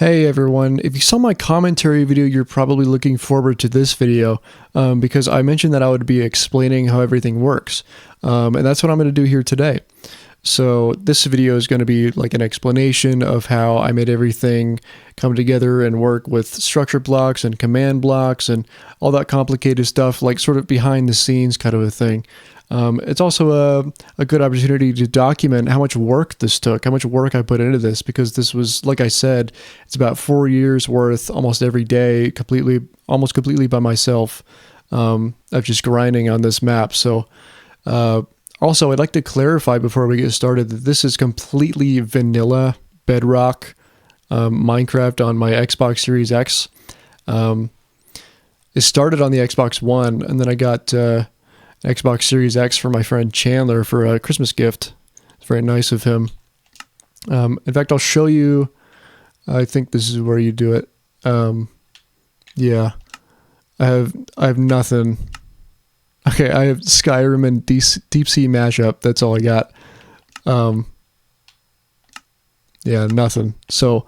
Hey everyone, if you saw my commentary video, you're probably looking forward to this video because I mentioned that I would be explaining how everything works. And that's what I'm going to do here today. So this video is going to be like an explanation of how I made everything come together and work with structure blocks and command blocks and all that complicated stuff, like sort of behind the scenes kind of a thing. It's also a good opportunity to document how much work this took, how much work I put into this, because this was, like I said, it's about 4 years worth almost every day, almost completely by myself, of just grinding on this map. So, also, I'd like to clarify before we get started that this is completely vanilla Bedrock Minecraft on my Xbox Series X. It started on the Xbox One, and then I got Xbox Series X for my friend Chandler for a Christmas gift. It's very nice of him. In fact, I'll show you. I think this is where you do it. Yeah, I have nothing. Okay, I have Skyrim and Deep Sea mashup. That's all I got. Yeah, nothing. So,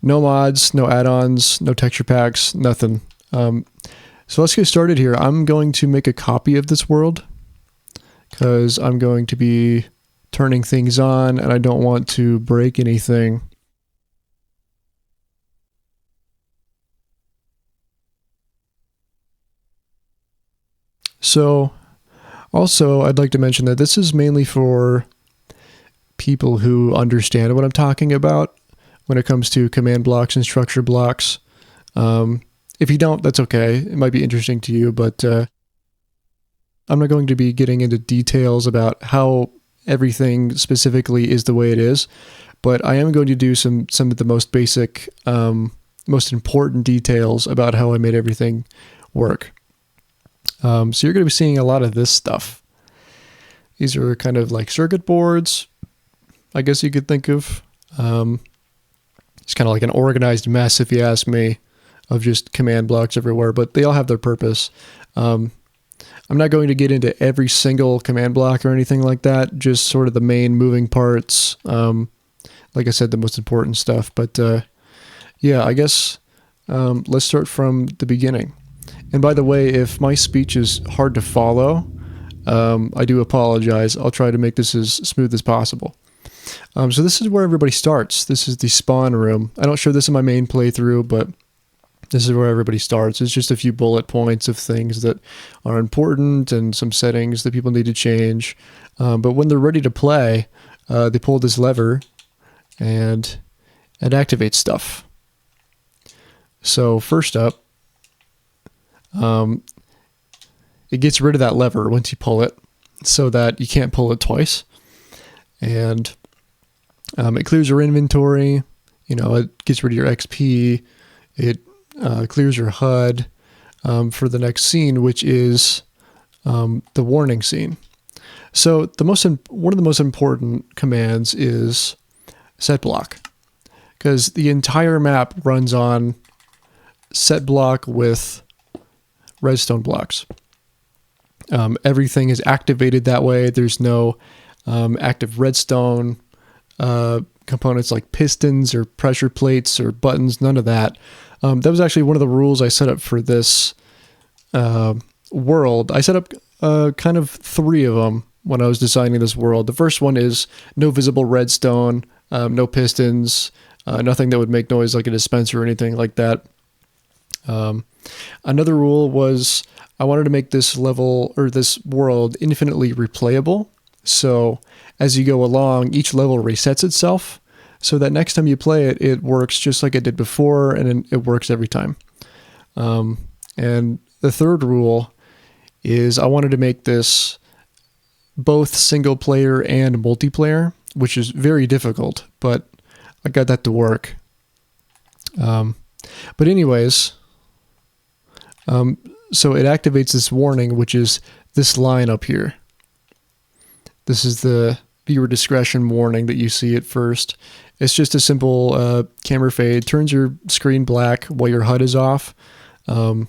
no mods, no add-ons, no texture packs, nothing. So let's get started here. I'm going to make a copy of this world because I'm going to be turning things on and I don't want to break anything. So also I'd like to mention that this is mainly for people who understand what I'm talking about when it comes to command blocks and structure blocks. If you don't, that's okay. It might be interesting to you, but I'm not going to be getting into details about how everything specifically is the way it is, but I am going to do some of the most basic, most important details about how I made everything work. So you're going to be seeing a lot of this stuff. These are kind of like circuit boards, I guess you could think of. It's kind of like an organized mess, if you ask me, of just command blocks everywhere, but they all have their purpose. I'm not going to get into every single command block or anything like that, just sort of the main moving parts. Like I said, the most important stuff. But yeah, I guess let's start from the beginning. And by the way, if my speech is hard to follow, I do apologize. I'll try to make this as smooth as possible. So this is where everybody starts. This is the spawn room. I don't show this in my main playthrough, but this is where everybody starts. It's just a few bullet points of things that are important and some settings that people need to change. But when they're ready to play, they pull this lever and it activates stuff. So first up, it gets rid of that lever once you pull it so that you can't pull it twice. And it clears your inventory. You know, it gets rid of your XP. It clears your HUD for the next scene, which is the warning scene. So one of the most important commands is set block, because the entire map runs on set block with redstone blocks. Everything is activated that way. There's no active redstone components like pistons or pressure plates or buttons, none of that. That was actually one of the rules I set up for this world. I set up kind of 3 of them when I was designing this world. The first one is no visible redstone, no pistons, nothing that would make noise like a dispenser or anything like that. Another rule was I wanted to make this level or this world infinitely replayable. So as you go along, each level resets itself, so that next time you play it, it works just like it did before, and it works every time. And the third rule is I wanted to make this both single player and multiplayer, which is very difficult, but I got that to work. But anyways, so it activates this warning, which is this line up here. This is the viewer discretion warning that you see at first. It's just a simple camera fade, turns your screen black while your HUD is off. And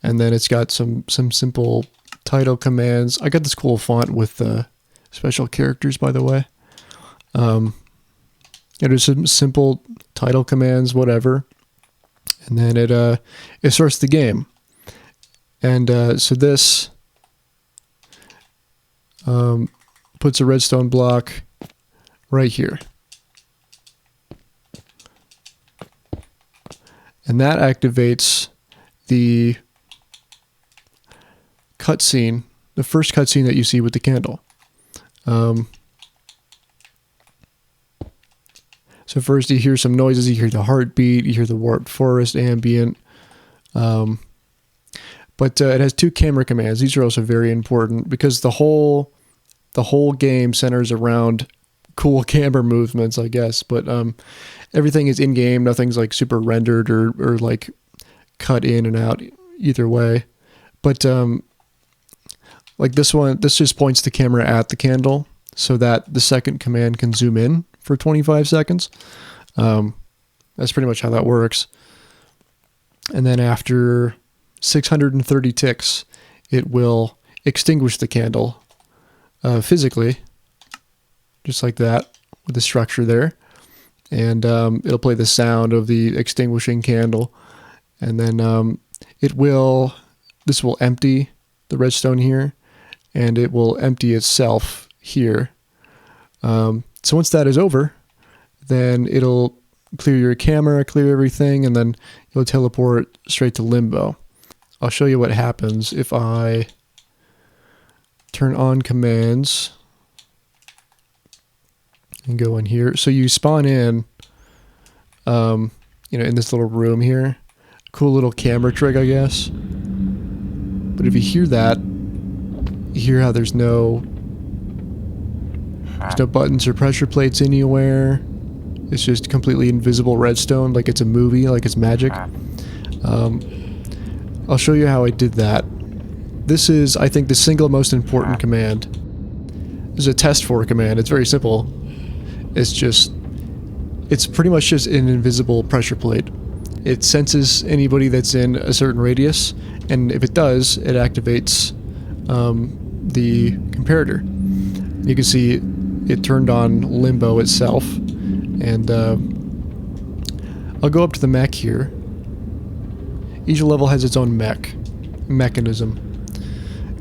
then it's got some simple title commands. I got this cool font with special characters, by the way. And there's some simple title commands, whatever. And then it starts the game. And so this puts a redstone block right here. And that activates the cutscene, the first cutscene that you see with the candle. So first you hear some noises, you hear the heartbeat, you hear the warped forest ambient. But it has 2 camera commands. These are also very important because the whole game centers around cool camera movements, I guess. But everything is in-game. Nothing's like super rendered or like cut in and out either way. But like this one, this just points the camera at the candle so that the second command can zoom in for 25 seconds. That's pretty much how that works. And then after 630 ticks, it will extinguish the candle physically, just like that, with the structure there. And it'll play the sound of the extinguishing candle. And then this will empty the redstone here, and it will empty itself here. So once that is over, then it'll clear your camera, clear everything, and then you'll teleport straight to limbo. I'll show you what happens if I turn on commands and go in here. So you spawn in, in this little room here. Cool little camera trick, I guess. But if you hear that, you hear how there's no buttons or pressure plates anywhere. It's just completely invisible redstone, like it's a movie, like it's magic. I'll show you how I did that. This is, I think, the single most important command. This is a test for command. It's very simple. It's pretty much just an invisible pressure plate. It senses anybody that's in a certain radius, and if it does, it activates the comparator. You can see it turned on limbo itself, and I'll go up to the mech here. Each level has its own mechanism,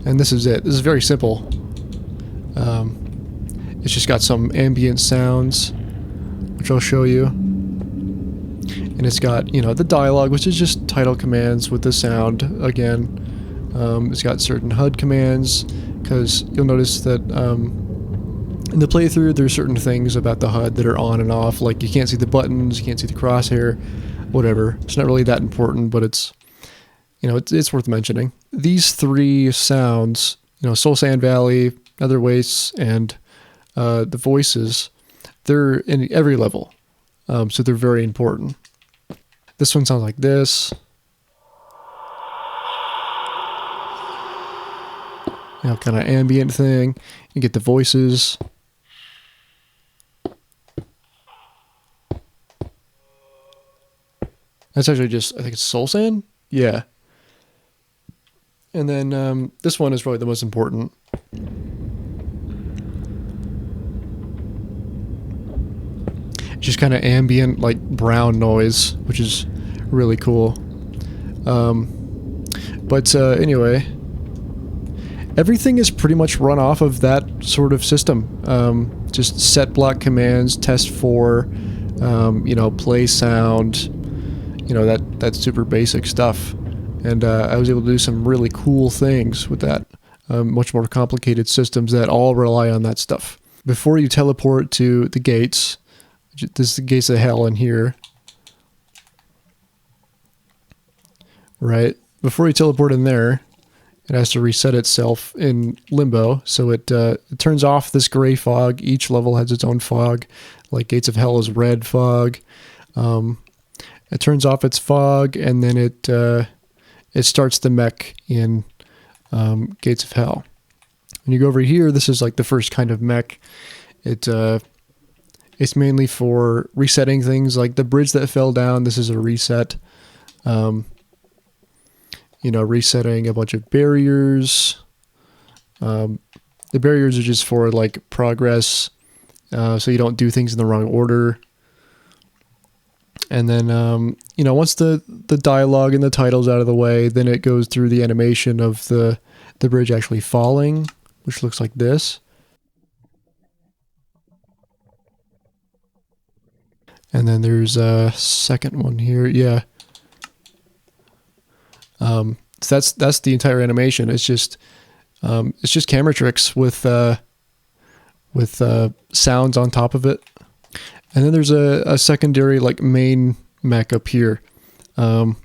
and this is it. This is very simple. It's just got some ambient sounds, which I'll show you, and it's got the dialogue, which is just title commands with the sound again. It's got certain HUD commands, because you'll notice that in the playthrough there's certain things about the HUD that are on and off, like you can't see the buttons, you can't see the crosshair, whatever. It's not really that important, but it's it's worth mentioning. These 3 sounds, Soul Sand Valley, Nether Wastes, and the voices, they're in every level, so they're very important. This one sounds like this. Kind of ambient thing. You get the voices. That's actually just, I think it's Soul Sand? Yeah. And then this one is probably the most important. Just kind of ambient, like brown noise, which is really cool. Anyway, everything is pretty much run off of that sort of system. Just set block commands, test for, play sound, that super basic stuff. And I was able to do some really cool things with that. Much more complicated systems that all rely on that stuff. Before you teleport to the gates, this is the gates of hell in here. Right? Before you teleport in there, it has to reset itself in limbo. So it turns off this gray fog. Each level has its own fog. Like Gates of Hell is red fog. It turns off its fog, and then it starts the mech in Gates of Hell. When you go over here, this is like the first kind of mech. It's mainly for resetting things, like the bridge that fell down. This is a reset. Resetting a bunch of barriers. The barriers are just for like progress, so you don't do things in the wrong order. And then, you know, once the dialogue and the title's out of the way, then it goes through the animation of the bridge actually falling, which looks like this. And then there's a second one here. Yeah. So that's the entire animation. It's just camera tricks with sounds on top of it. And then there's a secondary like main mech up here. I'll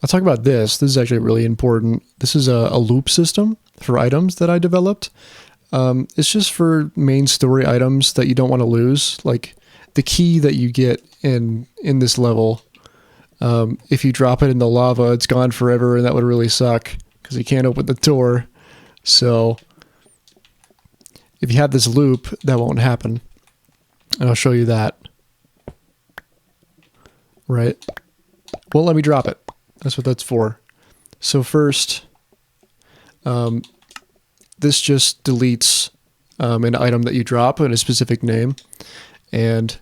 talk about this. This is actually really important. This is a loop system for items that I developed. It's just for main story items that you don't want to lose. Like the key that you get in this level, if you drop it in the lava, it's gone forever, and that would really suck because you can't open the door. So if you have this loop, that won't happen. And I'll show you that. Right? Well, let me drop it. That's what that's for. So first, this just deletes an item that you drop in a specific name. And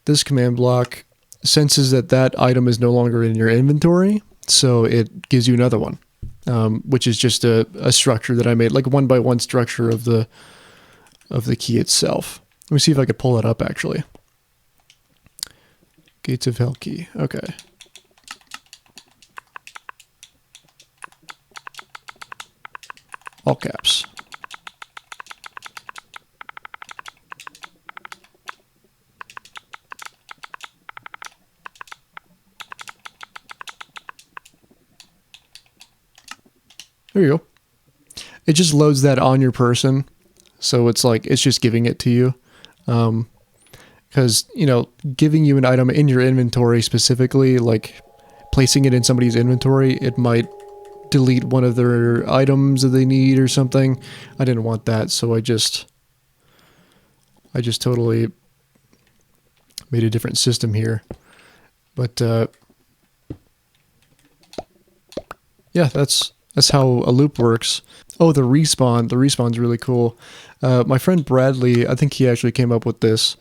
this command block senses that that item is no longer in your inventory, so it gives you another one, which is just a structure that I made, like a 1x1 structure of the key itself. Let me see if I could pull that up, actually. Gates of Hell key. Okay. All caps. There you go. It just loads that on your person. So it's like, it's just giving it to you. Because, you know, giving you an item in your inventory specifically, like placing it in somebody's inventory, it might delete one of their items that they need or something. I didn't want that, so I just totally made a different system here. But yeah, that's how a loop works. Oh, the respawn's really cool. My friend Bradley, I think he actually came up with this.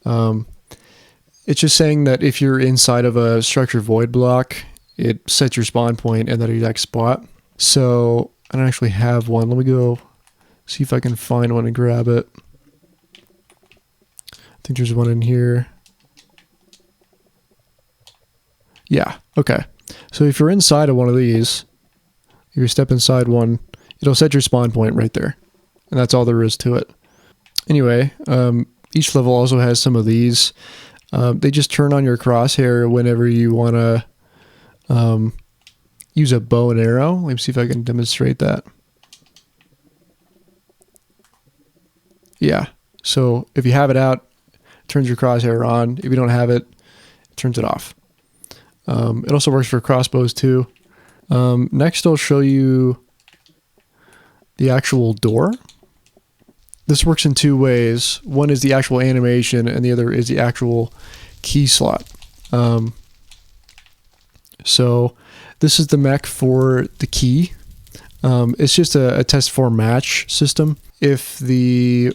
It's just saying that if you're inside of a structure void block, it sets your spawn point in that exact spot. So I don't actually have one. Let me go see if I can find one and grab it. I think there's one in here. Yeah, okay. So if you're inside of one of these, if you step inside one, it'll set your spawn point right there. And that's all there is to it. Anyway, each level also has some of these. They just turn on your crosshair whenever you want to use a bow and arrow. Let me see if I can demonstrate that. Yeah, so if you have it out, it turns your crosshair on. If you don't have it, it turns it off. It also works for crossbows too. Next I'll show you the actual door. This works in two ways. One is the actual animation and the other is the actual key slot. So this is the mech for the key. It's just a test for match system. If the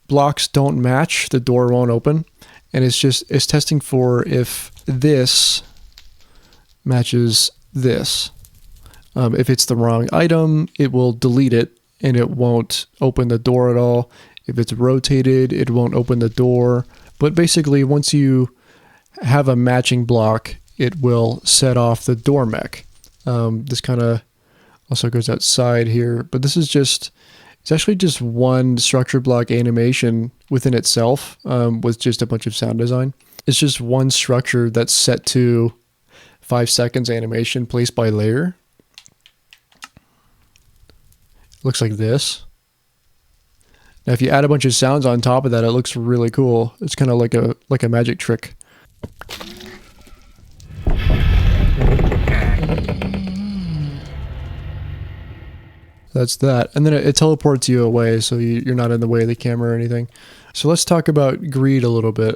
blocks don't match, the door won't open. And it's testing for if this matches this. If it's the wrong item, it will delete it and it won't open the door at all. If it's rotated, it won't open the door. But basically, once you have a matching block, it will set off the door mech. This kind of also goes outside here, but this is it's actually just one structure block animation within itself, with just a bunch of sound design. It's just one structure that's set to 5 seconds animation placed by layer. Looks like this. Now if you add a bunch of sounds on top of that, it looks really cool. It's kind of like a magic trick. That's that. And then it teleports you away, so you're not in the way of the camera or anything. So let's talk about greed a little bit.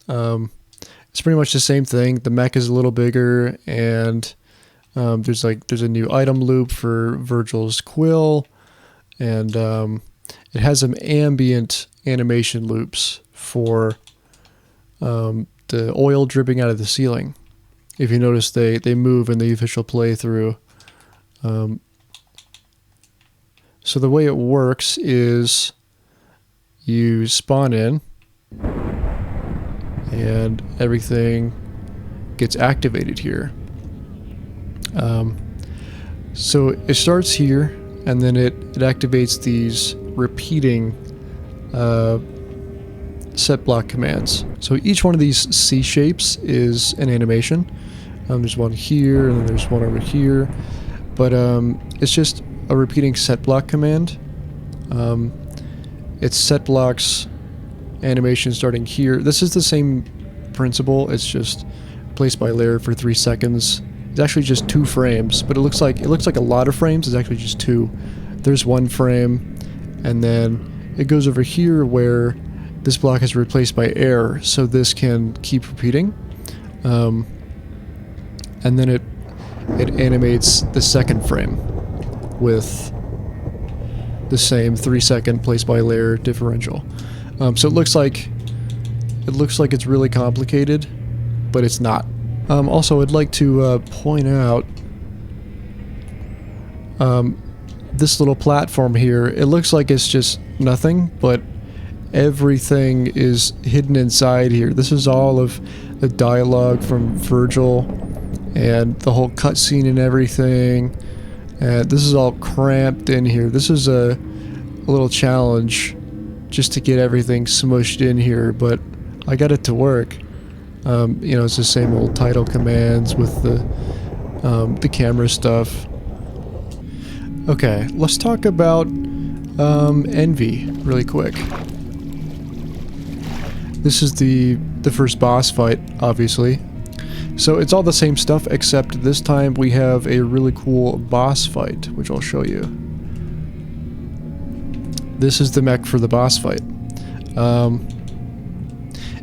It's pretty much the same thing. The mech is a little bigger, and there's a new item loop for Virgil's quill, and it has some ambient animation loops for the oil dripping out of the ceiling. If you notice, they move in the official playthrough. So the way it works is you spawn in and everything gets activated here. So it starts here, and then it activates these repeating set block commands. So each one of these C shapes is an animation. There's one here, and then there's one over here. But it's just a repeating set block command. It's set blocks animation starting here. This is the same principle. It's just placed by layer for 3 seconds. It's actually just 2 frames, but it looks like a lot of frames. It's actually just 2. There's 1 frame, and then it goes over here where this block is replaced by air, so this can keep repeating. And then it animates the second frame with the same 3-second place by layer differential. So it looks like it's really complicated, but it's not. Also, I'd like to point out this little platform here. It looks like it's just nothing, but everything is hidden inside here. This is all of the dialogue from Virgil and the whole cutscene and everything. And this is all cramped in here. This is a little challenge just to get everything smushed in here, but I got it to work. You know, it's the same old title commands with the camera stuff. Okay, let's talk about Envy really quick. This is the first boss fight, obviously. So it's all the same stuff, except this time we have a really cool boss fight, which I'll show you. This is the mech for the boss fight.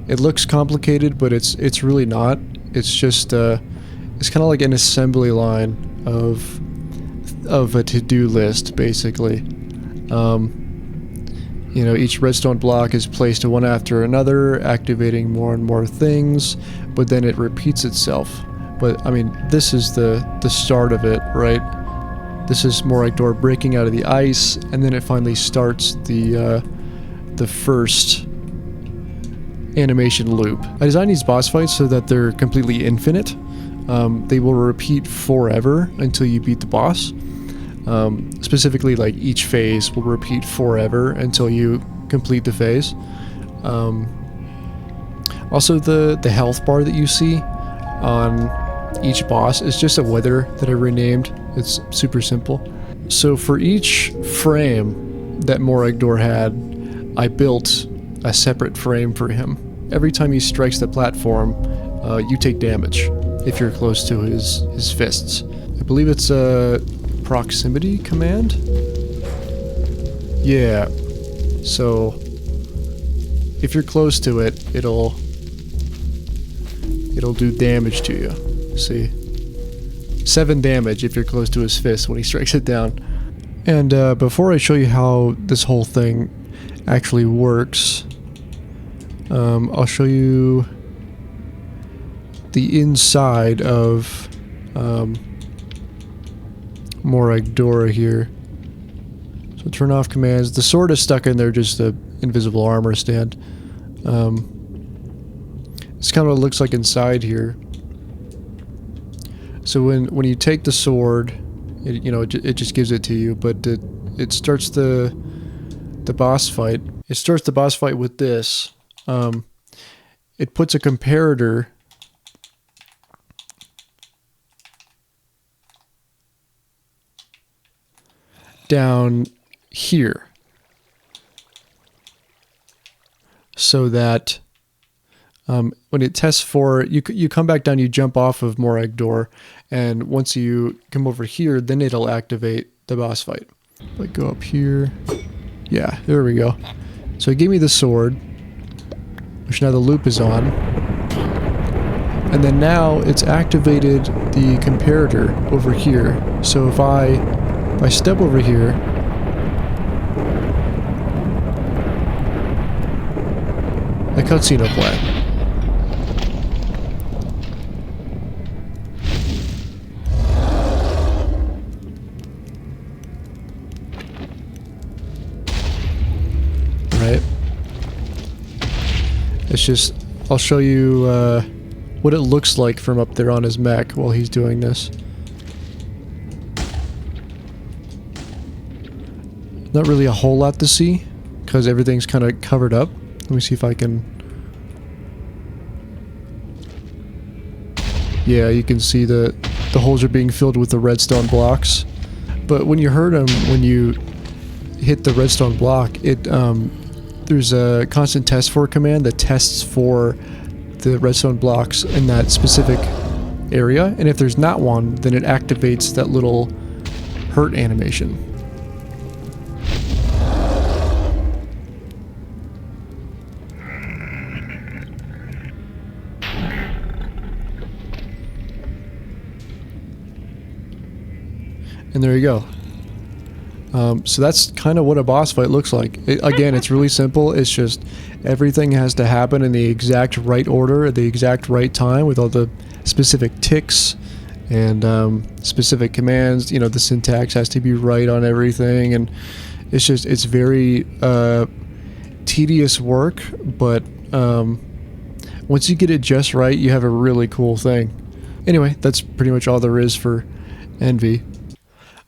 It looks complicated, but it's really not. It's just it's kind of like an assembly line of a to-do list, basically. You know, each redstone block is placed one after another, activating more and more things, but then it repeats itself. But I mean, this is the start of it, right? This is more like door breaking out of the ice, and then it finally starts the first animation loop. I designed these boss fights so that they're completely infinite. They will repeat forever until you beat the boss. Specifically, like each phase will repeat forever until you complete the phase. Also, the health bar that you see on each boss is just a wither that I renamed. It's super simple. So for each frame that Moragdor had, I built a separate frame for him. Every time he strikes the platform, you take damage if you're close to his fists. I believe it's a proximity command? Yeah. So if you're close to it, it'll do damage to you. See? 7 damage if you're close to his fist when he strikes it down. And before I show you how this whole thing actually works, I'll show you the inside of Moragdora here. So turn off commands. The sword is stuck in there, just the invisible armor stand. It's kind of what it looks like inside here. So when you take the sword, it just gives it to you, but it starts the boss fight. It starts the boss fight with this. It puts a comparator down here so that when it tests for it, you come back down, you jump off of Moragdor, and once you come over here, then it'll activate the boss fight. Like go up here. Yeah, there we go. So it gave me the sword, which now the loop is on. And then now it's activated the comparator over here. So if I step over here, the cutscene will play. just, I'll show you what it looks like from up there on his mech while he's doing this. Not really a whole lot to see because everything's kind of covered up. Let me see if I can... Yeah, you can see the holes are being filled with the redstone blocks. But when you hurt him, when you hit the redstone block, it there's a constant test for command that tests for the redstone blocks in that specific area, and if there's not one, then it activates that little hurt animation. And there you go. So that's kind of what a boss fight looks like. Again, it's really simple. It's just everything has to happen in the exact right order at the exact right time with all the specific ticks and specific commands. You know, the syntax has to be right on everything, and it's very tedious work, but once you get it just right, you have a really cool thing. Anyway, that's pretty much all there is for Envy.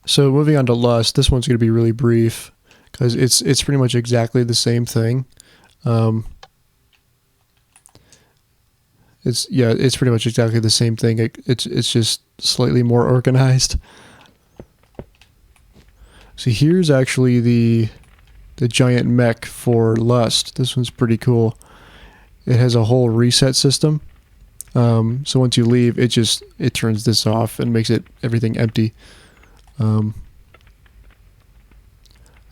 So moving on to Lust, this one's going to be really brief because it's pretty much exactly the same thing. It's pretty much exactly the same thing. It's just slightly more organized. So here's actually the giant mech for Lust. This one's pretty cool. It has a whole reset system. So once you leave, it turns this off and makes everything empty.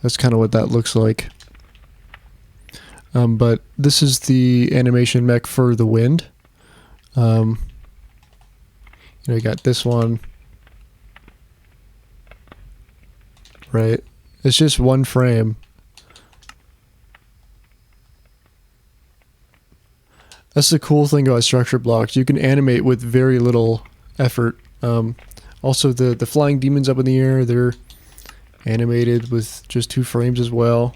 That's kind of what that looks like. But this is the animation mech for the wind. You got this one. Right. It's just one frame. That's the cool thing about structure blocks. You can animate with very little effort. Also, the flying demons up in the air, they're animated with just 2 frames as well.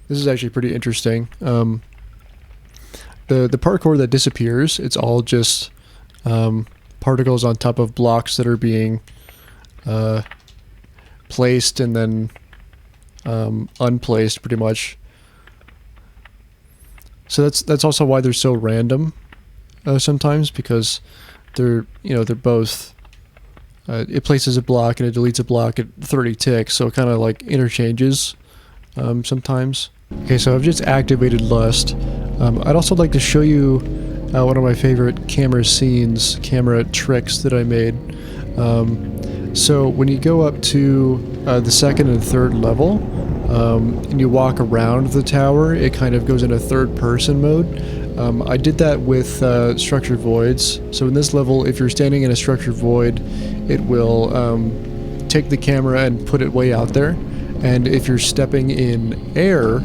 This is actually pretty interesting. The parkour that disappears, it's all just particles on top of blocks that are being placed and then unplaced, pretty much. So that's also why they're so random sometimes, because they're both it places a block and it deletes a block at 30 ticks, so it kind of like interchanges sometimes. Okay, so I've just activated Lust. I'd also like to show you one of my favorite camera tricks that I made. So when you go up to the second and third level, and you walk around the tower, it kind of goes into third-person mode. I did that with structured voids. So in this level, if you're standing in a structured void, it will take the camera and put it way out there. And if you're stepping in air,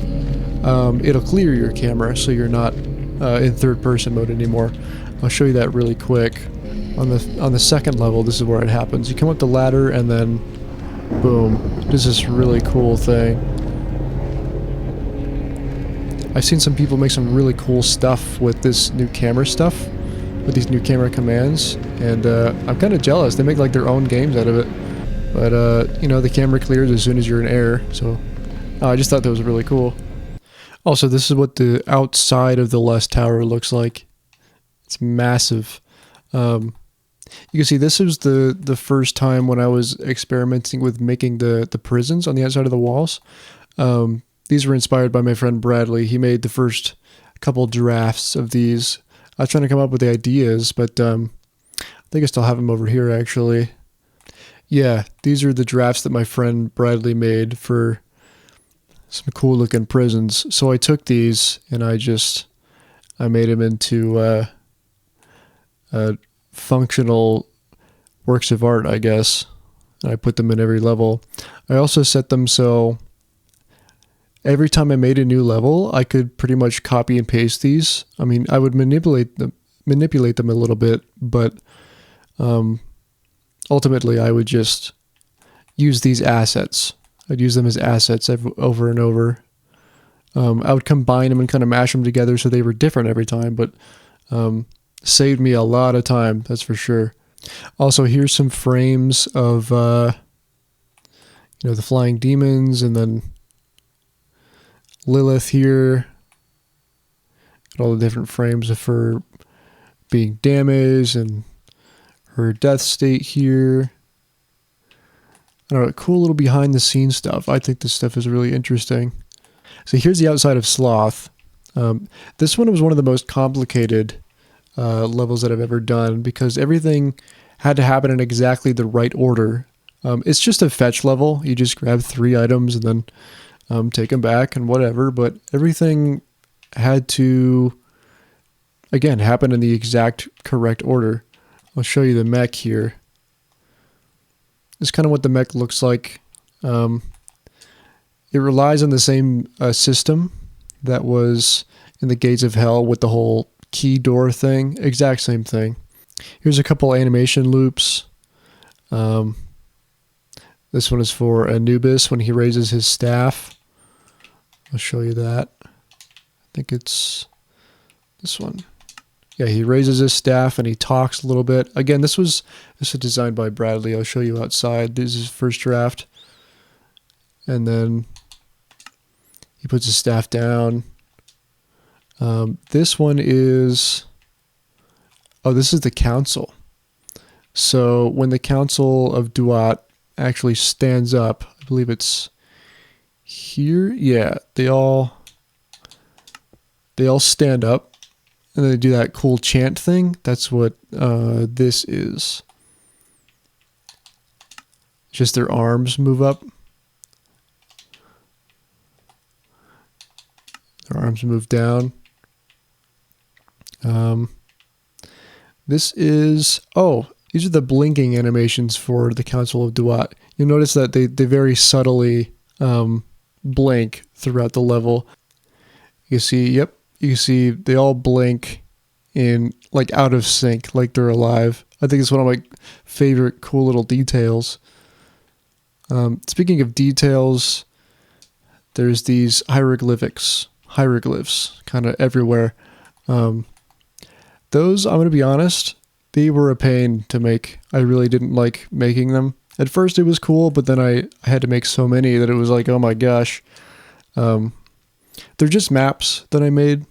it'll clear your camera, so you're not in third-person mode anymore. I'll show you that really quick. On the second level, this is where it happens. You come up the ladder, and then boom, this is a really cool thing. I've seen some people make some really cool stuff with this new camera stuff, with these new camera commands, and I'm kind of jealous. They make like their own games out of it. But the camera clears as soon as you're in air, so I just thought that was really cool. Also, this is what the outside of the Lust Tower looks like. It's massive. You can see this was the first time when I was experimenting with making the prisons on the outside of the walls. These were inspired by my friend Bradley. He made the first couple drafts of these. I was trying to come up with the ideas, but I think I still have them over here, actually. Yeah, these are the drafts that my friend Bradley made for some cool looking prisons. So I took these and I made them into functional works of art, I guess. And I put them in every level. I also set them so every time I made a new level, I could pretty much copy and paste these. I mean, I would manipulate them a little bit, but ultimately I would just use these assets. I'd use them as assets over and over. I would combine them and kind of mash them together so they were different every time, but saved me a lot of time, that's for sure. Also, here's some frames of the flying demons, and then Lilith here. Got all the different frames of her being damaged and her death state here. I don't know, cool little behind the scenes stuff. I think this stuff is really interesting. So here's the outside of Sloth. This one was one of the most complicated levels that I've ever done because everything had to happen in exactly the right order. It's just a fetch level. You just grab 3 items and then take them back and whatever, but everything had to, again, happen in the exact correct order. I'll show you the mech here. This is kind of what the mech looks like. It relies on the same system that was in the Gates of Hell with the whole key door thing. Exact same thing. Here's a couple animation loops. This one is for Anubis when he raises his staff. I'll show you that. I think it's this one. Yeah, he raises his staff and he talks a little bit. Again, this was designed by Bradley. I'll show you outside. This is his first draft. And then he puts his staff down. This one is... Oh, this is the council. So when the Council of Duat actually stands up, I believe it's here. Yeah, they all stand up, and then they do that cool chant thing. That's what this is. Just their arms move up. Their arms move down. This is... Oh, these are the blinking animations for the Council of Duat. You'll notice that they very subtly blink throughout the level. You see, yep, you see they all blink in, like, out of sync, like they're alive. I think it's one of my favorite cool little details. Speaking of details, there's these hieroglyphs kind of everywhere. Those, I'm going to be honest, they were a pain to make. I really didn't like making them. At first it was cool, but then I had to make so many that it was like, oh my gosh. They're just maps that I made.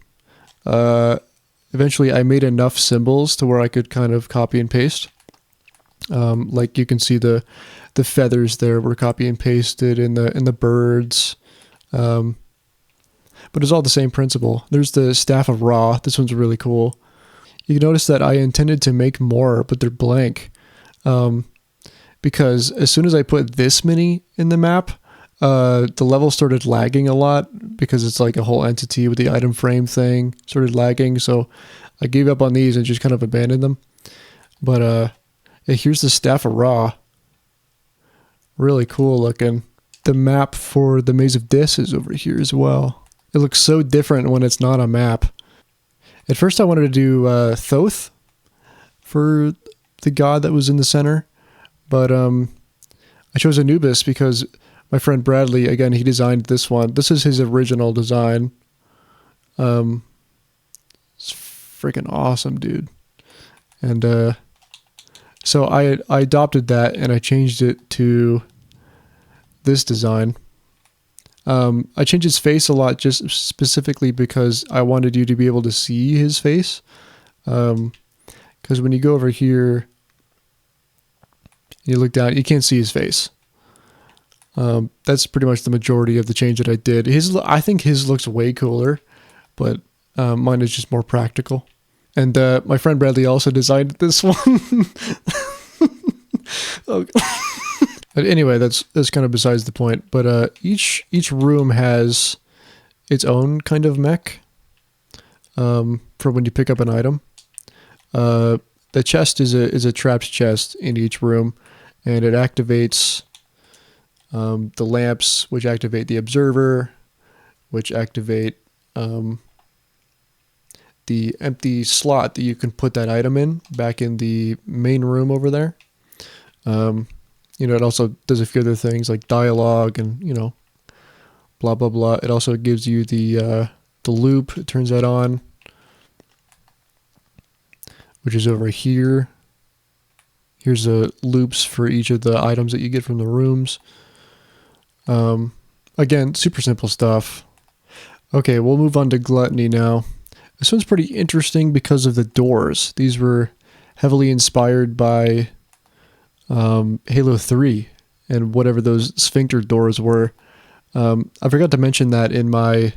Eventually I made enough symbols to where I could kind of copy and paste. Like you can see the feathers there were copy and pasted in the birds. But it's all the same principle. There's the Staff of Ra. This one's really cool. You can notice that I intended to make more, but they're blank. Because as soon as I put this many in the map, the level started lagging a lot because it's like a whole entity with the item frame thing started lagging. So I gave up on these and just kind of abandoned them. But yeah, here's the Staff of Ra. Really cool looking. The map for the Maze of Dis is over here as well. It looks so different when it's not a map. At first I wanted to do Thoth for the god that was in the center, but I chose Anubis because my friend Bradley, again, he designed this one. This is his original design. It's freaking awesome, dude. And so I adopted that and I changed it to this design. I changed his face a lot just specifically because I wanted you to be able to see his face. Because when you go over here, you look down, you can't see his face. That's pretty much the majority of the change that I did. I think his looks way cooler, but mine is just more practical. And my friend Bradley also designed this one. Oh. But anyway, that's kind of besides the point. But each room has its own kind of mech for when you pick up an item. The chest is a trapped chest in each room, and it activates the lamps, which activate the observer, which activate the empty slot that you can put that item in back in the main room over there. It also does a few other things like dialogue and, blah, blah, blah. It also gives you the loop. It turns that on, which is over here. Here's the loops for each of the items that you get from the rooms. Again, super simple stuff. Okay, we'll move on to Gluttony now. This one's pretty interesting because of the doors. These were heavily inspired by Halo 3 and whatever those sphincter doors were. I forgot to mention that in my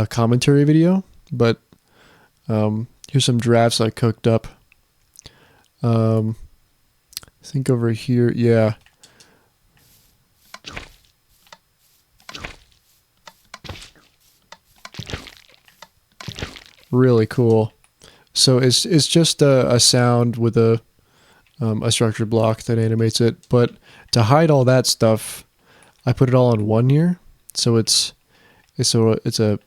commentary video, but here's some drafts I cooked up. I think over here, yeah. Really cool. So it's just a sound with a structured block that animates it. But to hide all that stuff, I put it all in one here. So it's a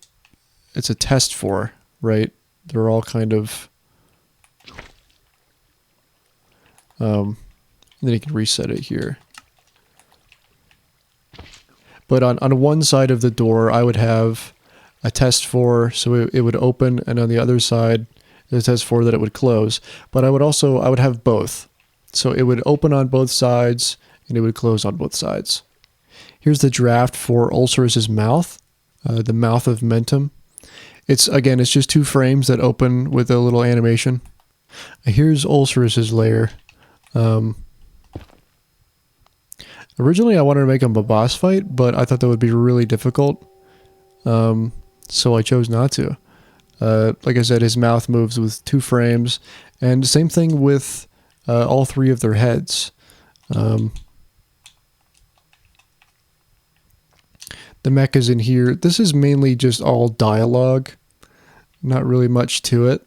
test for, right? They're all kind of and then you can reset it here. But on one side of the door, I would have a test for, so it would open, and on the other side, the test for that it would close. But I would have both. So it would open on both sides, and it would close on both sides. Here's the draft for Ulcerus's mouth, the mouth of Mentum. It's just 2 frames that open with a little animation. Here's Ulcerus's lair. Originally, I wanted to make him a boss fight, but I thought that would be really difficult. So I chose not to. Like I said, his mouth moves with 2 frames, and same thing with all 3 of their heads. The mech is in here. This is mainly just all dialogue, not really much to it.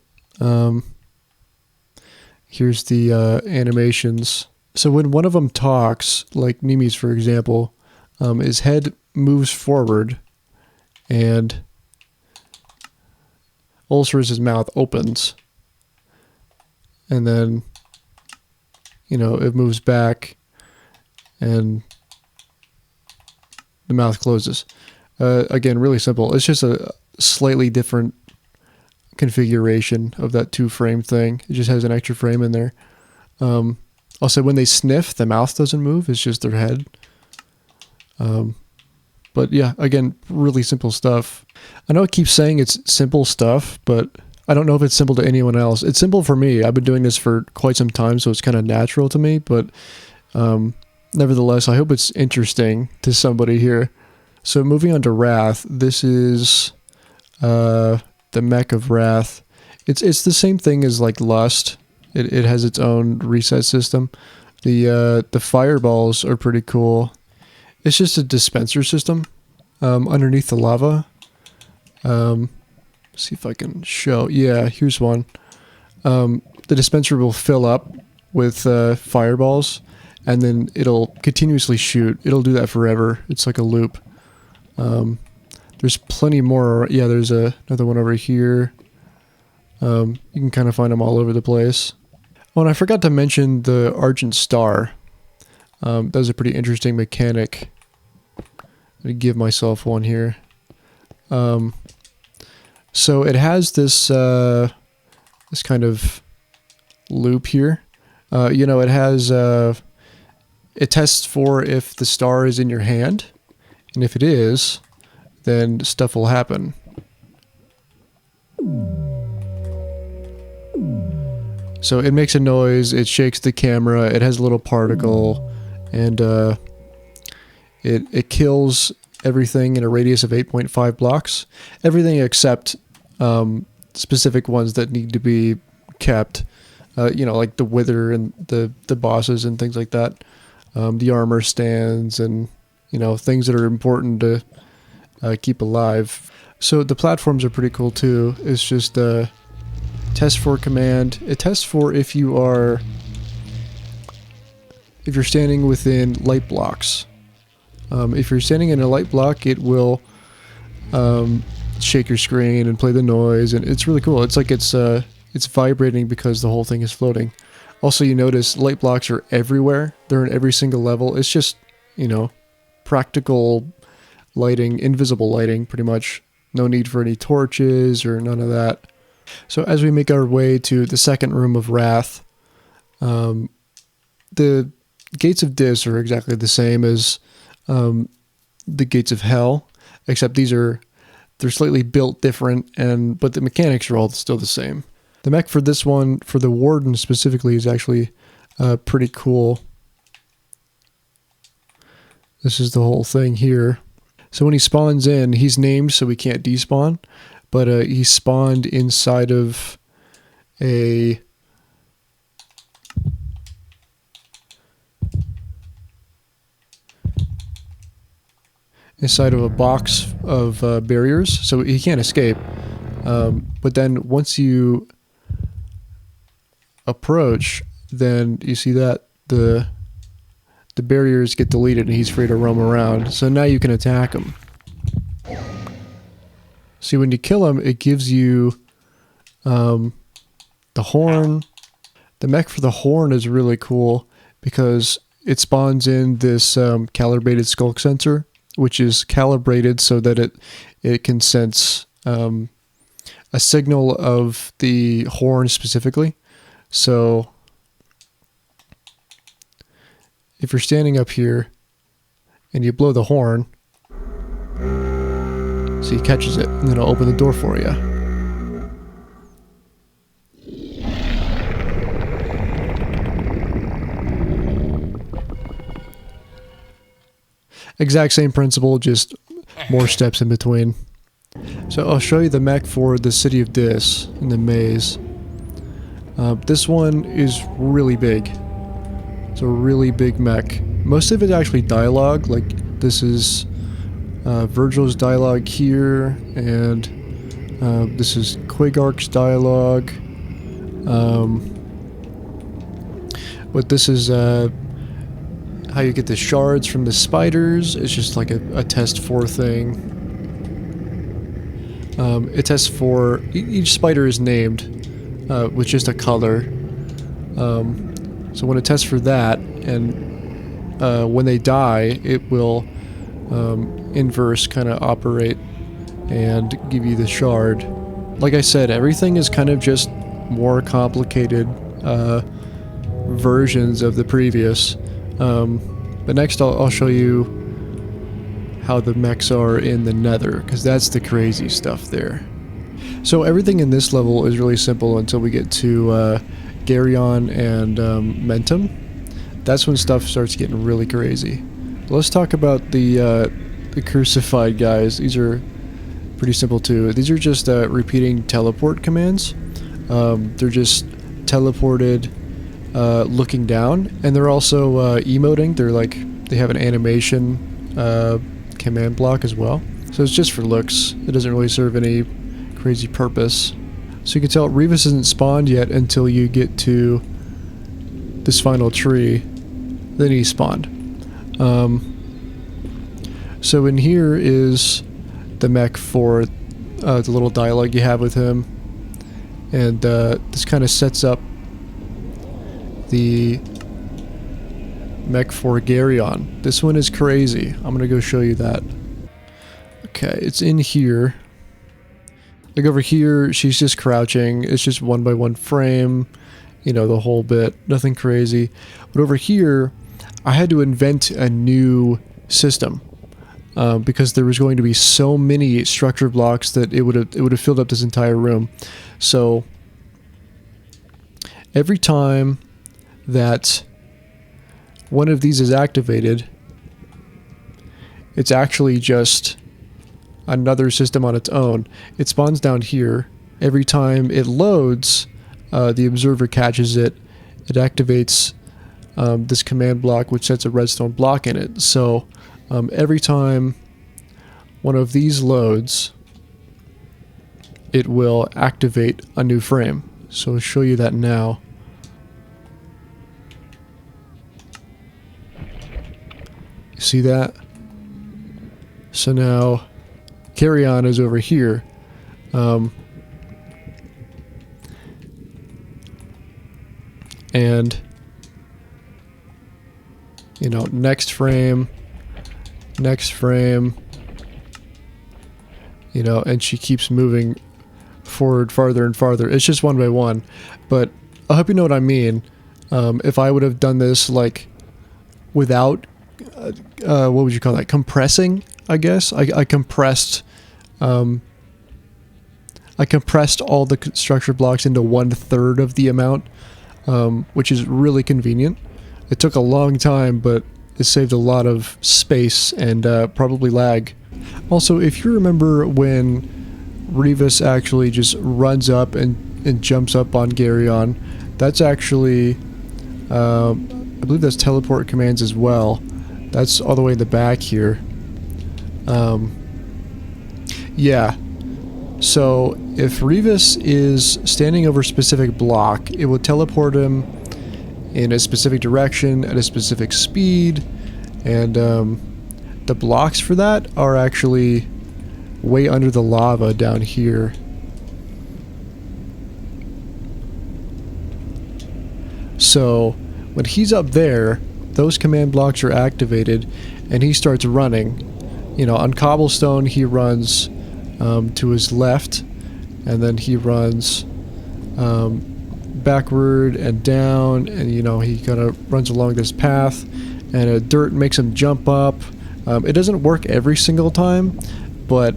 Here's the animations. So when one of them talks, like Mimi's for example, his head moves forward, and Ulcerus's mouth opens, and then, it moves back, and the mouth closes. Again, really simple. It's just a slightly different configuration of that 2 frame thing. It just has an extra frame in there. Also, when they sniff, the mouth doesn't move. It's just their head. But yeah, again, really simple stuff. I know it keeps saying it's simple stuff, but I don't know if it's simple to anyone else. It's simple for me. I've been doing this for quite some time, so it's kind of natural to me. But nevertheless, I hope it's interesting to somebody here. So moving on to Wrath, this is the mech of Wrath. It's the same thing as like Lust. It has its own reset system. The fireballs are pretty cool. It's just a dispenser system underneath the lava. See if I can show. Yeah, here's one. The dispenser will fill up with fireballs, and then it'll continuously shoot. It'll do that forever. It's like a loop. There's plenty more. Yeah, there's another one over here. You can kind of find them all over the place. Oh, and I forgot to mention the Argent Star. That was a pretty interesting mechanic. Let me give myself one here. So it has this this kind of loop here. It has it tests for if the star is in your hand, and if it is, then stuff will happen. So it makes a noise, it shakes the camera, it has a little particle, and it kills everything in a radius of 8.5 blocks. Everything except specific ones that need to be kept. Like the Wither and the bosses and things like that. The armor stands and, things that are important to keep alive. So the platforms are pretty cool too. It's just test for command. It tests for if you're standing within light blocks. If you're standing in a light block, it will shake your screen and play the noise, and it's really cool. It's like it's vibrating because the whole thing is floating. Also, you notice light blocks are everywhere. They're in every single level. It's just, practical lighting, invisible lighting, pretty much. No need for any torches or none of that. So as we make our way to the second room of Wrath, the gates of Dis are exactly the same as the gates of Hell, except they're slightly built different, but the mechanics are all still the same. The mech for this one, for the Warden specifically, is actually pretty cool. This is the whole thing here. So when he spawns in, he's named so we can't despawn, but he spawned inside of a box of barriers, so he can't escape. But then once you approach, then you see that the barriers get deleted and he's free to roam around. So now you can attack him. See, when you kill him, it gives you the horn. The mech for the horn is really cool because it spawns in this calibrated skulk sensor, which is calibrated so that it can sense a signal of the horn specifically. So if you're standing up here and you blow the horn, so he catches it, and then it'll open the door for you. Exact same principle, just more steps in between. So I'll show you the mech for the City of Dis in the maze. This one is really big. It's a really big mech. Most of it actually dialogue, like this is Virgil's dialogue here, and this is Quigarch's dialogue. But this is how you get the shards from the spiders. It's just like a test 4 thing. It tests for each spider is named with just a color. So when it tests for that, and when they die, it will inverse kind of operate and give you the shard. Like I said, everything is kind of just more complicated versions of the previous. But next I'll show you how the mechs are in the Nether, because that's the crazy stuff there. So everything in this level is really simple until we get to Garyon and Mentum. That's when stuff starts getting really crazy. Let's talk about the crucified guys. These are pretty simple too. These are just repeating teleport commands. They're just teleported looking down, and they're also emoting. They have an animation command block as well. So it's just for looks. It doesn't really serve any crazy purpose. So you can tell Revis isn't spawned yet until you get to this final tree. Then he spawned. So in here is the mech for the little dialogue you have with him. And this kind of sets up the mech for Garyon. This one is crazy. I'm going to go show you that. Okay, it's in here. Like over here, she's just crouching. It's just 1x1 frame, the whole bit. Nothing crazy. But over here, I had to invent a new system because there was going to be so many structure blocks that it would have filled up this entire room. So every time that one of these is activated, it's actually just another system on its own. It spawns down here. Every time it loads, the observer catches it. It activates this command block, which sets a redstone block in it. So every time one of these loads, it will activate a new frame. So I'll show you that now. See that? So now Garyon is over here. And next frame, you know, and she keeps moving forward farther and farther. It's just one by one, but I hope you know what I mean. If I would have done this like without, what would you call that? Compressing, I guess. I compressed all the structure blocks into 1/3 of the amount, which is really convenient. It took a long time, but it saved a lot of space and probably lag. Also, if you remember when Revis actually just runs up and jumps up on Garyon, that's actually, I believe that's teleport commands as well. That's all the way in the back here. Yeah. So if Revis is standing over a specific block, it will teleport him in a specific direction at a specific speed, and the blocks for that are actually way under the lava down here. So when he's up there, those command blocks are activated and he starts running. You know, on cobblestone he runs to his left, and then he runs backward and down, and you know, he kind of runs along this path, and dirt makes him jump up. It doesn't work every single time, but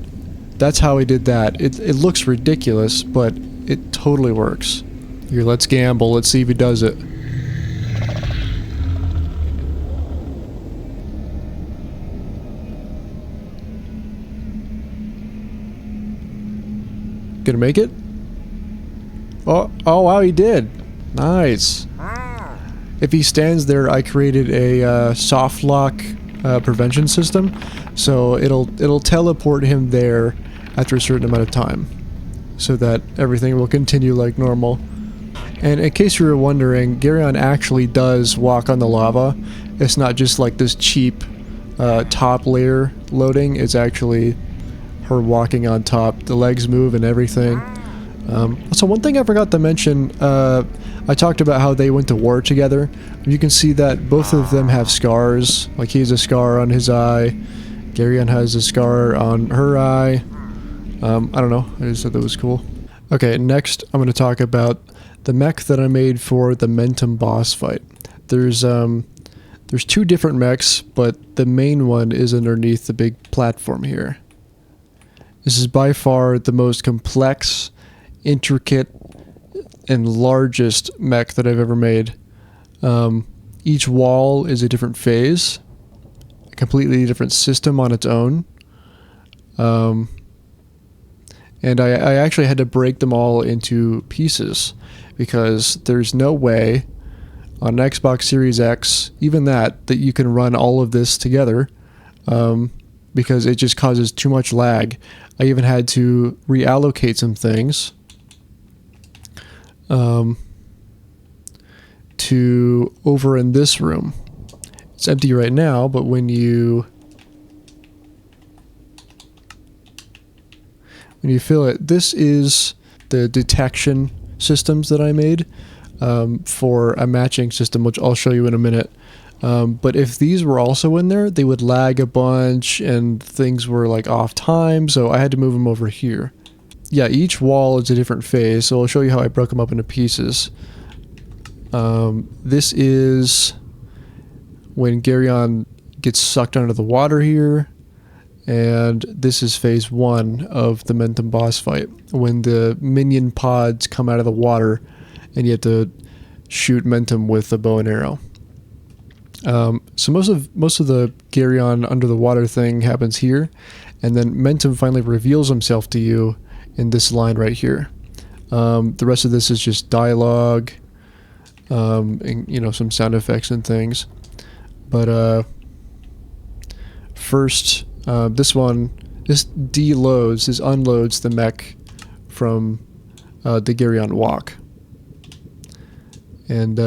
that's how he did that. It looks ridiculous, but it totally works. Here, let's gamble. Let's see if he does it. Gonna make it? Oh wow, he did. Nice. If he stands there, I created a soft lock prevention system, so it'll teleport him there after a certain amount of time, so that everything will continue like normal. And in case you were wondering, Garyon actually does walk on the lava. It's not just like this cheap top layer loading. It's actually her walking on top. The legs move and everything. So one thing I forgot to mention, I talked about how they went to war together. You can see that both of them have scars. Like, he has a scar on his eye. Garyon has a scar on her eye. I don't know. I just thought that was cool. Okay, next I'm going to talk about the mech that I made for the Mentum boss fight. There's two different mechs, but the main one is underneath the big platform here. This is by far the most complex, intricate, and largest mech that I've ever made. Each wall is a different phase, a completely different system on its own. And I actually had to break them all into pieces, because there's no way on an Xbox Series X, even that you can run all of this together, because it just causes too much lag. I even had to reallocate some things to over in this room. It's empty right now, but when you fill it, this is the detection systems that I made for a matching system, which I'll show you in a minute. But if these were also in there, they would lag a bunch and things were like off time, so I had to move them over here. Yeah, each wall is a different phase, so I'll show you how I broke them up into pieces. This is when Garyon gets sucked under the water here, and this is phase 1 of the Mentum boss fight, when the minion pods come out of the water and you have to shoot Mentum with a bow and arrow. So most of the Garyon under the water thing happens here, and then Mentum finally reveals himself to you in this line right here. The rest of this is just dialogue, and you know, some sound effects and things. But first, this unloads the mech from the Garyon walk, and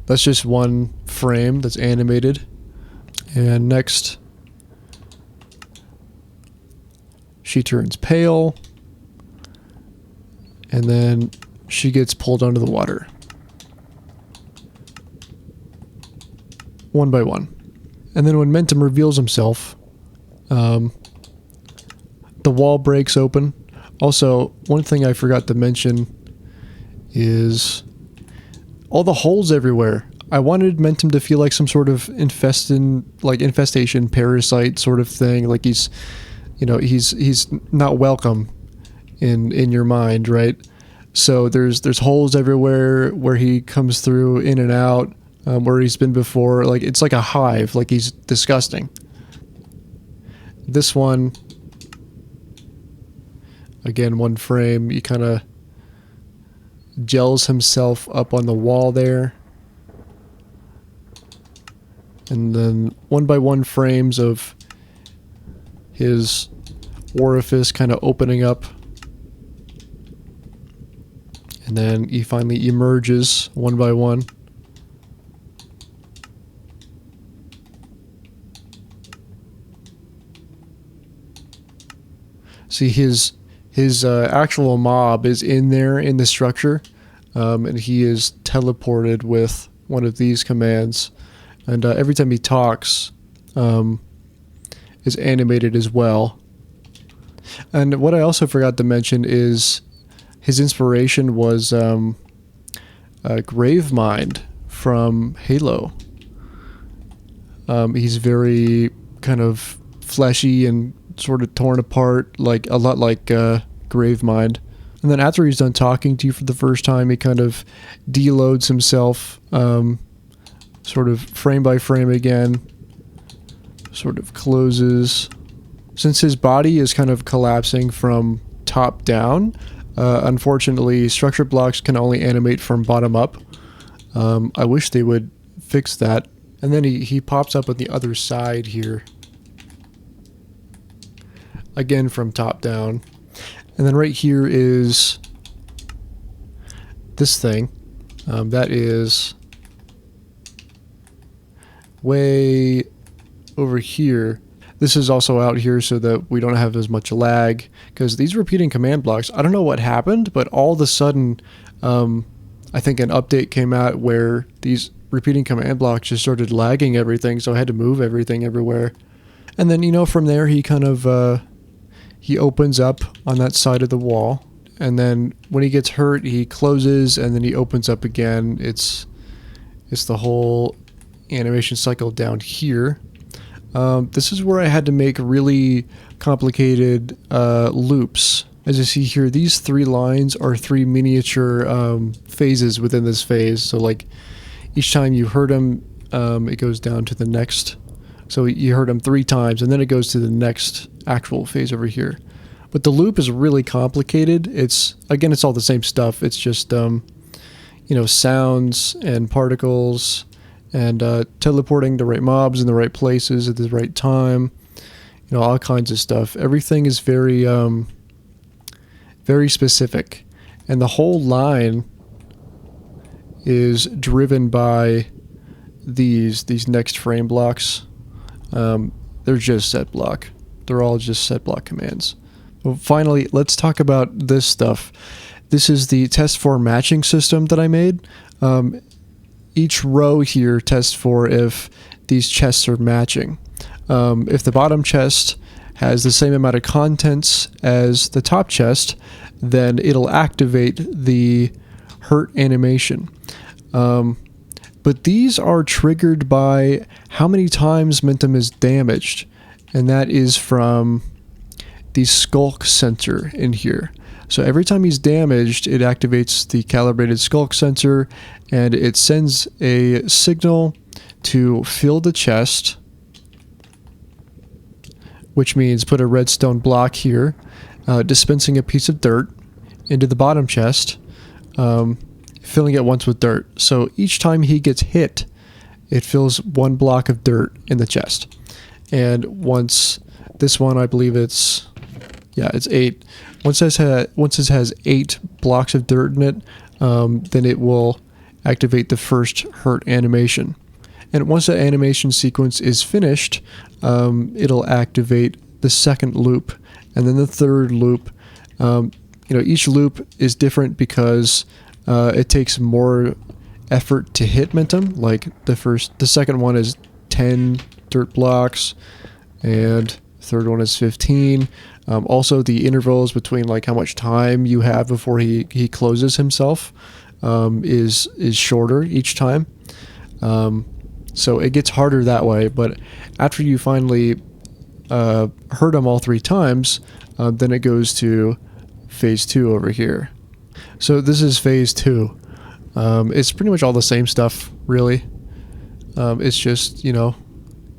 that's just one frame that's animated. And next, she turns pale, and then she gets pulled under the water. One by one. And then when Mentum reveals himself, the wall breaks open. Also, one thing I forgot to mention is all the holes everywhere. I wanted Mentum to feel like some sort of infestation, parasite sort of thing. Like he's not welcome in your mind, right? So there's holes everywhere where he comes through, in and out, where he's been before. Like it's like a hive. Like he's disgusting. This one, again, one frame. He kind of gels himself up on the wall there. And then 1 by 1 frames of his orifice kind of opening up. And then he finally emerges 1 by 1. See, his actual mob is in there in the structure, and he is teleported with one of these commands. And every time he talks, is animated as well. And what I also forgot to mention is his inspiration was Gravemind from Halo. He's very kind of fleshy and sort of torn apart, like a lot like Gravemind. And then after he's done talking to you for the first time, he kind of deloads himself, sort of frame by frame again, sort of closes. Since his body is kind of collapsing from top down, unfortunately, structure blocks can only animate from bottom up. I wish they would fix that. And then he pops up on the other side here. Again from top down. And then right here is this thing. That is way over here. This is also out here so that we don't have as much lag, because these repeating command blocks, I don't know what happened, but all of a sudden I think an update came out where these repeating command blocks just started lagging everything, so I had to move everything everywhere. And then, you know, from there he kind of he opens up on that side of the wall, and then when he gets hurt he closes and then he opens up again. It's the whole animation cycle down here. This is where I had to make really complicated loops. As you see here, these 3 lines are 3 miniature phases within this phase. So like each time you hurt him, it goes down to the next. So you hurt him 3 times and then it goes to the next actual phase over here. But the loop is really complicated. It's all the same stuff. It's just sounds and particles, and teleporting the right mobs in the right places at the right time, all kinds of stuff. Everything is very, very specific, and the whole line is driven by these next frame blocks. They're just set block. They're all just set block commands. Well, finally, let's talk about this stuff. This is the test for matching system that I made. Each row here tests for if these chests are matching. If the bottom chest has the same amount of contents as the top chest, then it'll activate the hurt animation. But these are triggered by how many times Mentum is damaged, and that is from the skulk sensor in here. So every time he's damaged, it activates the calibrated skulk sensor, and it sends a signal to fill the chest, which means put a redstone block here, dispensing a piece of dirt into the bottom chest, filling it once with dirt. So each time he gets hit, it fills 1 block of dirt in the chest. And once this one, I believe it's 8. Once it has 8 blocks of dirt in it, then it will activate the first hurt animation. And once the animation sequence is finished, it'll activate the second loop, and then the third loop. Each loop is different because it takes more effort to hit Mentum. Like the second one is 10 dirt blocks, and third one is 15. Also, the intervals between like how much time you have before he closes himself is shorter each time. So it gets harder that way. But after you finally hurt him all 3 times, then it goes to phase 2 over here. So this is phase 2. It's pretty much all the same stuff, really. It's just, you know,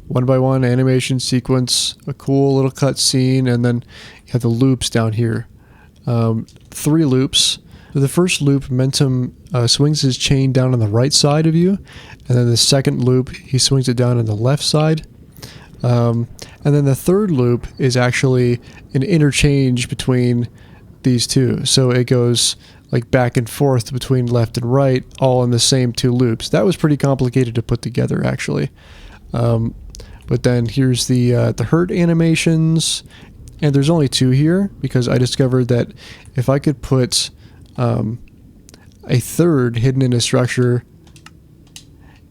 one by one animation sequence, a cool little cut scene, and then you have the loops down here. 3 loops. The first loop, Mentum swings his chain down on the right side of you, and then the second loop, he swings it down on the left side. And then the third loop is actually an interchange between these two. So it goes like back and forth between left and right, all in the same 2 loops. That was pretty complicated to put together, actually. But then here's the hurt animations, and there's only 2 here because I discovered that if I could put a third hidden in a structure,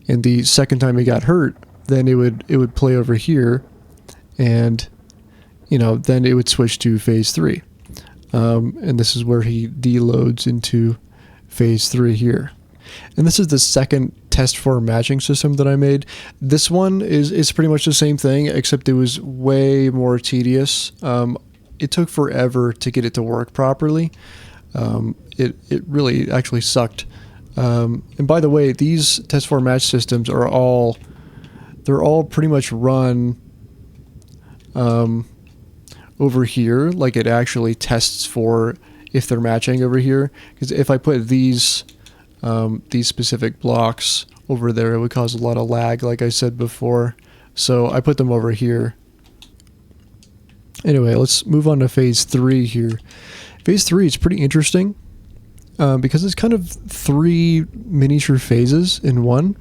and the second time he got hurt, then it would play over here, and you know, then it would switch to phase 3, and this is where he deloads into phase 3 here. And this is the second test for matching system that I made. This one is pretty much the same thing, except it was way more tedious. It took forever to get it to work properly. It really actually sucked. And by the way, these test for match systems are all pretty much run over here. Like it actually tests for if they're matching over here. Because if I put these specific blocks over there, it would cause a lot of lag, like I said before. So I put them over here. Anyway, let's move on to phase 3 here. Phase 3 is pretty interesting because it's kind of 3 miniature phases in one.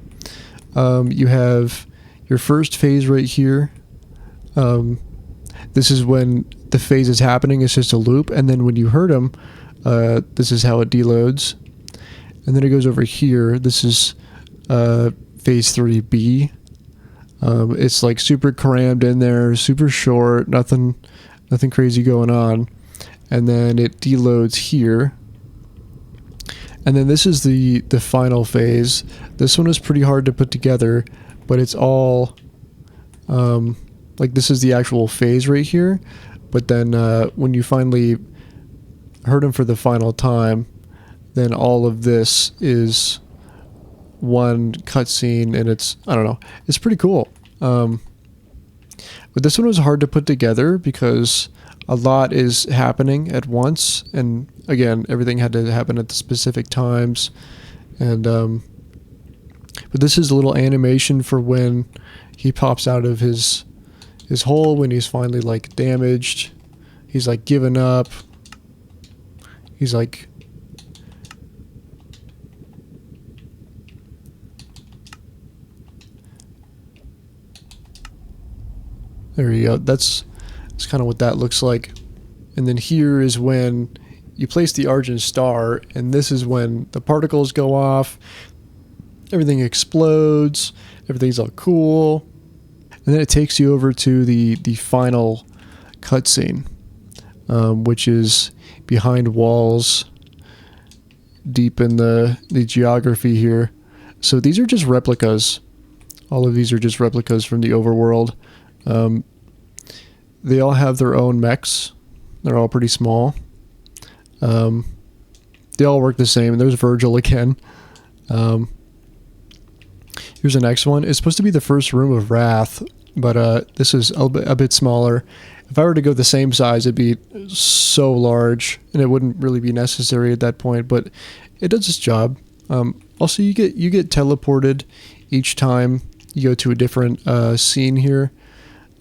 You have your first phase right here. This is when the phase is happening. It's just a loop. And then when you hurt him, this is how it deloads. And then it goes over here. This is phase 3B. It's like super crammed in there, super short, nothing crazy going on. And then it deloads here. And then this is the final phase. This one is pretty hard to put together, but it's all like this is the actual phase right here. But then when you finally hurt him for the final time, then all of this is one cutscene, and it's, I don't know, it's pretty cool. But this one was hard to put together because a lot is happening at once, and again, everything had to happen at the specific times. And but this is a little animation for when he pops out of his hole, when he's finally like damaged. He's like given up. He's like, there you go. That's kind of what that looks like. And then here is when you place the Argent Star, and this is when the particles go off, everything explodes, everything's all cool, and then it takes you over to the final cutscene, which is behind walls, deep in the geography here. So these are just replicas. All of these are just replicas from the overworld. They all have their own mechs. They're all pretty small. They all work the same. And there's Virgil again. Here's the next one. It's supposed to be the first room of Wrath, but this is a bit smaller. If I were to go the same size, it'd be so large, and it wouldn't really be necessary at that point. But it does its job. Also, you get teleported each time you go to a different scene here.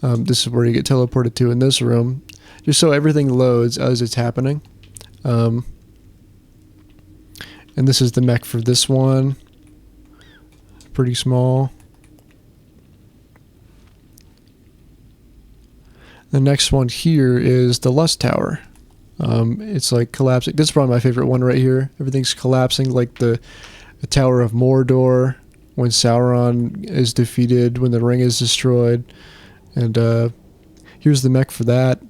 This is where you get teleported to in this room, just so everything loads as it's happening. And this is the mech for this one. Pretty small. The next one here is the Lust Tower. It's like collapsing. This is probably my favorite one right here. Everything's collapsing like the Tower of Mordor. when Sauron is defeated, when the ring is destroyed. And here's the mech for that.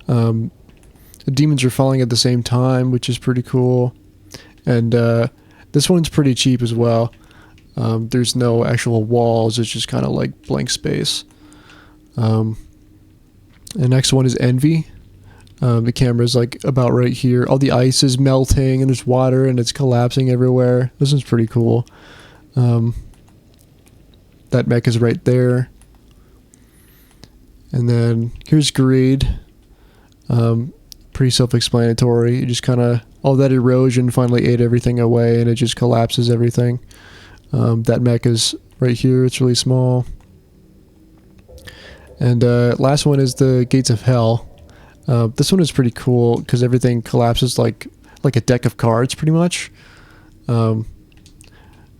The demons are falling at the same time, which is pretty cool. And this one's pretty cheap as well. There's no actual walls, it's just kind of like blank space. The next one is Envy. The camera's like about right here. All the ice is melting and there's water and it's collapsing everywhere. This one's pretty cool. That mech is right there. And then here's Greed. Pretty self-explanatory. It just kind of, all that erosion finally ate everything away and it just collapses everything. That mech is right here. It's really small. And last one is the Gates of Hell. This one is pretty cool because everything collapses like a deck of cards pretty much.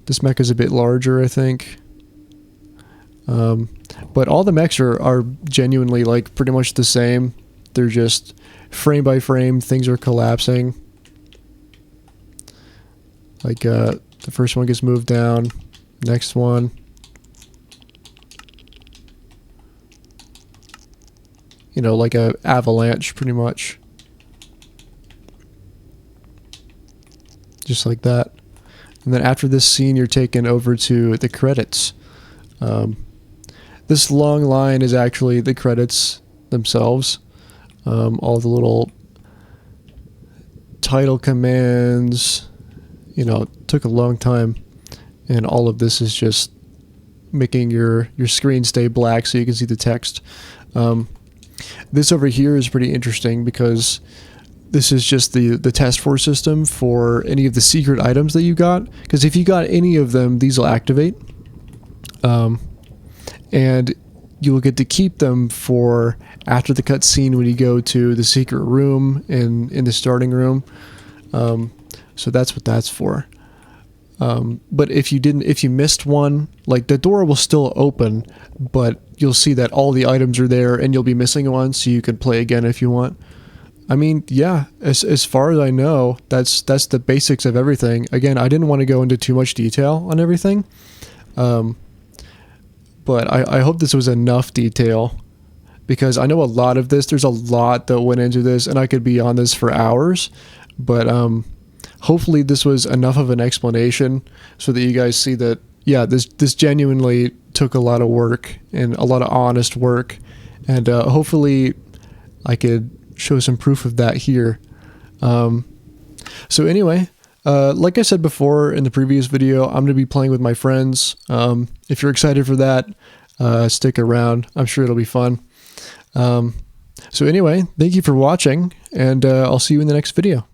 This mech is a bit larger, I think. But all the mechs are genuinely like pretty much the same. They're just frame by frame, things are collapsing. Like the first one gets moved down, next one. You know, like a avalanche pretty much. Just like that. And then after this scene, you're taken over to the credits. This long line is actually the credits themselves. All the little title commands, you know, took a long time. And all of this is just making your screen stay black so you can see the text. This over here is pretty interesting because this is just the task force system for any of the secret items that you got. Because if you got any of them, these will activate. And you will get to keep them for after the cutscene when you go to the secret room in the starting room. So that's what that's for. But if you missed one, like the door will still open, but you'll see that all the items are there and you'll be missing one, so you can play again if you want. I mean, yeah, as far as I know, that's the basics of everything. Again, I didn't want to go into too much detail on everything. But I hope this was enough detail, because I know a lot of this, there's a lot that went into this, and I could be on this for hours, but hopefully this was enough of an explanation so that you guys see that, yeah, this genuinely took a lot of work and a lot of honest work, and hopefully I could show some proof of that here. So anyway, like I said before in the previous video, I'm going to be playing with my friends. If you're excited for that, stick around. I'm sure it'll be fun. So anyway, thank you for watching, and I'll see you in the next video.